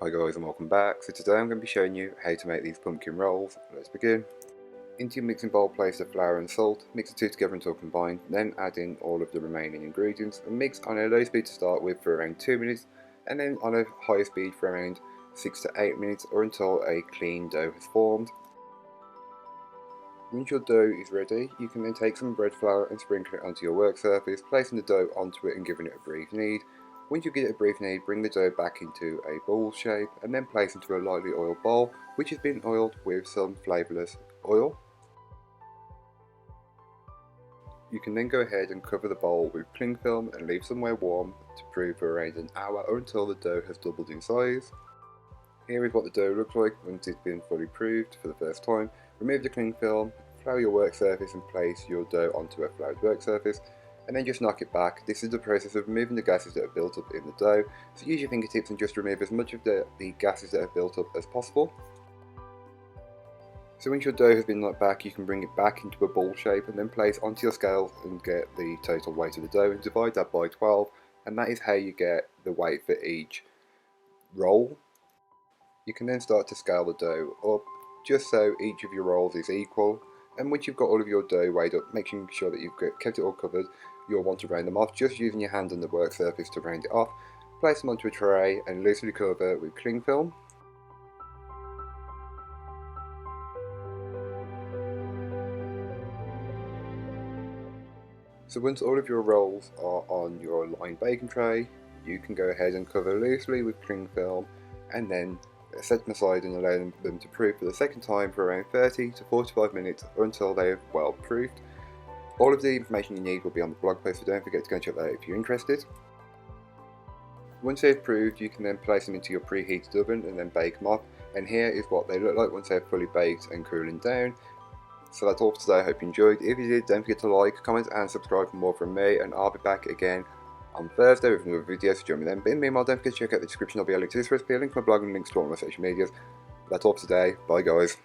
Hi guys and welcome back. So today I'm going to be showing you how to make these pumpkin rolls. Let's begin. Into your mixing bowl place the flour and salt, mix the two together until combined, then add in all of the remaining ingredients and mix on a low speed to start with for around 2 minutes and then on a higher speed for around 6 to 8 minutes or until a clean dough has formed. Once your dough is ready, you can then take some bread flour and sprinkle it onto your work surface, placing the dough onto it and giving it a brief knead. Once you get it a brief knead, bring the dough back into a ball shape and then place into a lightly oiled bowl which has been oiled with some flavourless oil. You can then go ahead and cover the bowl with cling film and leave somewhere warm to brew for around an hour or until the dough has doubled in size. Here is what the dough looks like once it's been fully proofed for the first time. Remove the cling film, flour your work surface and place your dough onto a floured work surface and then just knock it back. This is the process of removing the gases that are built up in the dough, so use your fingertips and just remove as much of the gases that are built up as possible. So once your dough has been knocked back, you can bring it back into a ball shape and then place onto your scale and get the total weight of the dough and divide that by 12, and that is how you get the weight for each roll. You can then start to scale the dough up just so each of your rolls is equal, and once you've got all of your dough weighed up, making sure that you've kept it all covered, you'll want to round them off just using your hand on the work surface to round it off. Place them onto a tray and loosely cover with cling film. So once all of your rolls are on your lined baking tray, you can go ahead and cover loosely with cling film and then set them aside and allow them to proof for the second time for around 30 to 45 minutes or until they are well proofed. All of the information you need will be on the blog post, so don't forget to go and check that out if you're interested. Once they've proofed, you can then place them into your preheated oven and then bake them up, and here is what they look like once they're fully baked and cooling down. So that's all for today. I hope you enjoyed. If you did, don't forget to like, comment and subscribe for more from me, and I'll be back again on Thursday with another video, so join me then. But in the meanwhile, don't forget to check out the description. I'll be a link to this recipe, a link to my blog and links to all my social medias. That's all for today. Bye guys.